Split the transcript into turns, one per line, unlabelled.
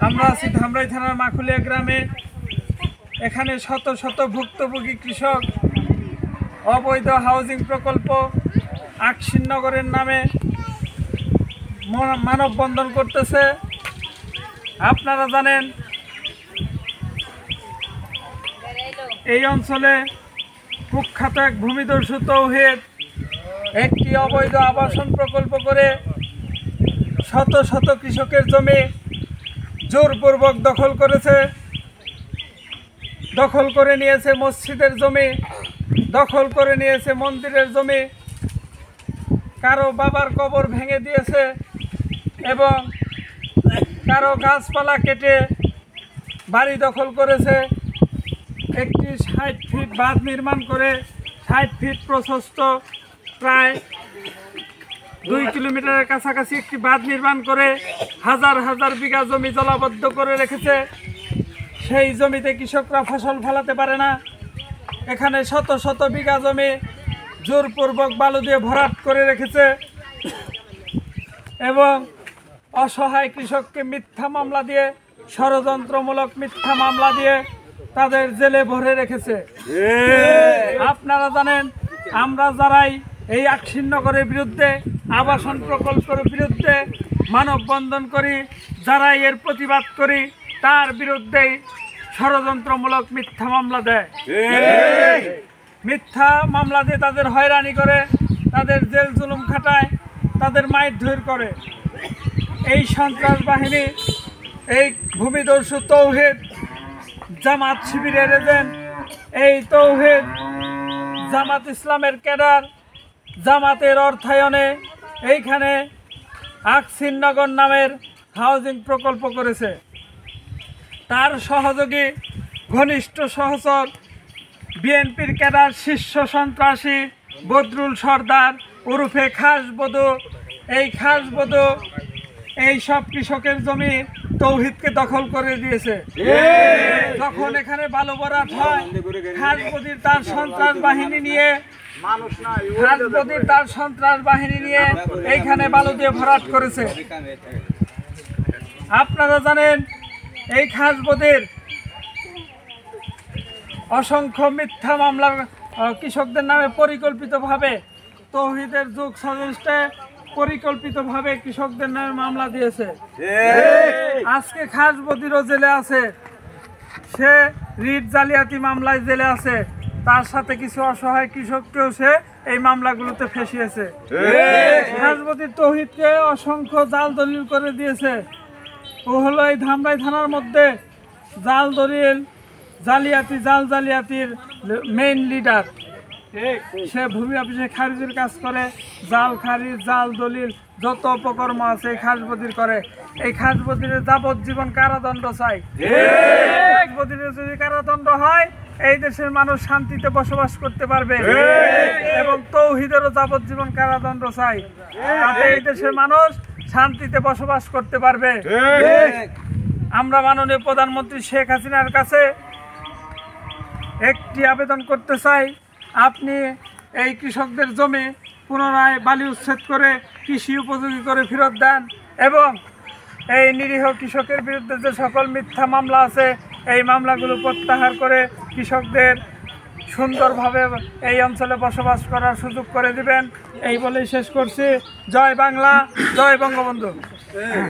আমরা আছি ধামরাই থানার মাখুলিয়া গ্রামে। এখানে শত শত ভুক্তভোগী কৃষক অবৈধ হাউজিং প্রকল্প আকশিনগরের নামে মানববন্ধন করতেছে। আপনারা জানেন এই অঞ্চলে কুখ্যাত এক ভূমিদস্যু তৌহিদ একটি অবৈধ আবাসন প্রকল্প করে শত শত কৃষকের জমি জোরপূর্বক দখল করেছে। দখল করে নিয়েছে মসজিদের জমি, দখল করে নিয়েছে মন্দিরের জমি, কারো বাবার কবর ভেঙে দিয়েছে এবং কারো গাছপালা কেটে বাড়ি দখল করেছে। একটি 60 ফিট বাঁধ নির্মাণ করে 60 ফিট প্রশস্ত প্রায় 2 কিলোমিটারের কাছাকাছি একটি বাঁধ নির্মাণ করে হাজার হাজার বিঘা জমি জলাবদ্ধ করে রেখেছে। সেই জমিতে কৃষকরা ফসল ফলাতে পারে না। এখানে শত শত বিঘা জমি জোরপূর্বক বালু দিয়ে ভরাট করে রেখেছে এবং অসহায় কৃষককে মিথ্যা মামলা দিয়ে, ষড়যন্ত্রমূলক মিথ্যা মামলা দিয়ে তাদের জেলে ভরে রেখেছে। আপনারা জানেন, আমরা যারাই এই আকশিনগরের বিরুদ্ধে, আবাসন প্রকল্পের বিরুদ্ধে মানববন্ধন করি, যারাই এর প্রতিবাদ করি, তার বিরুদ্ধেই ষড়যন্ত্রমূলক মিথ্যা মামলা দেয়। মিথ্যা মামলা দিয়ে তাদের হয়রানি করে, তাদের জেল জুলুম খাটায়, তাদের মারধর করে। এই সন্ত্রাস বাহিনী, এই ভূমিদস্যু তৌহিদ জামাত শিবিরের এজেন্ট, এই তৌহিদ জামাত ইসলামের ক্যাডার, জামাতের অর্থায়নে এইখানে আকশিনগর নামের হাউজিং প্রকল্প করেছে। তার সহযোগী ঘনিষ্ঠ সহচর বিএনপির ক্যাডার শীর্ষ সন্ত্রাসী বদরুল সর্দার ওরফে খাসবধূ, এই খাসবধূ এই সব কৃষকের জমি তৌহিদকে দখল করে দিয়েছে। যখন এখানে বালু ভরাট হয়, খাসবধূর তার সন্ত্রাস বাহিনী নিয়ে এইখানে বালু দিয়ে ভরাট করেছে। আপনারা জানেন, এই খাসবধূর অসংখ্য মিথ্যা মামলা কৃষকদের নামে পরিকল্পিতভাবে তৌহিদের যুগ সদস্যে পরিকল্পিতভাবে কৃষকদের নামে মামলা দিয়েছে। আজকে খাসবধূরও জেলে আছে, সে রিট জালিয়াতি মামলায় জেলে আছে। তার সাথে কিছু অসহায় কৃষককেও সে এই মামলাগুলোতে ফেঁসিয়েছে। খাসবধূর তৌহিদকে অসংখ্য জাল দলিল করে দিয়েছে। ও হলো এই ধামরাই থানার মধ্যে জাল দলিল জালিয়াতির মেইন লিডার। সে ভূমি অফিসে খারিজের কাজ করে, জাল খারিজ, জাল দলিল যত অপকর্ম আছে এই খাসবধূর করে। এই খাসবধূরের যাবজ্জীবন কারাদণ্ড চাই। খাসবধূরের যদি কারাদণ্ড হয়, এই দেশের মানুষ শান্তিতে বসবাস করতে পারবে এবং তৌহিদেরও যাবজ্জীবন কারাদণ্ড চাই, তাতে এই দেশের মানুষ শান্তিতে বসবাস করতে পারবে। আমরা মাননীয় প্রধানমন্ত্রী শেখ হাসিনার কাছে একটি আবেদন করতে চাই, আপনি এই কৃষকদের জমি পুনরায় বালি উচ্ছেদ করে কৃষি উপযোগী করে ফেরত দেন এবং এই নিরীহ কৃষকের বিরুদ্ধে যে সকল মিথ্যা মামলা আছে এই মামলাগুলো প্রত্যাহার করে কৃষকদের সুন্দরভাবে এই অঞ্চলে বসবাস করার সুযোগ করে দিবেন। এই বলেই শেষ করছি। জয় বাংলা, জয় বঙ্গবন্ধু।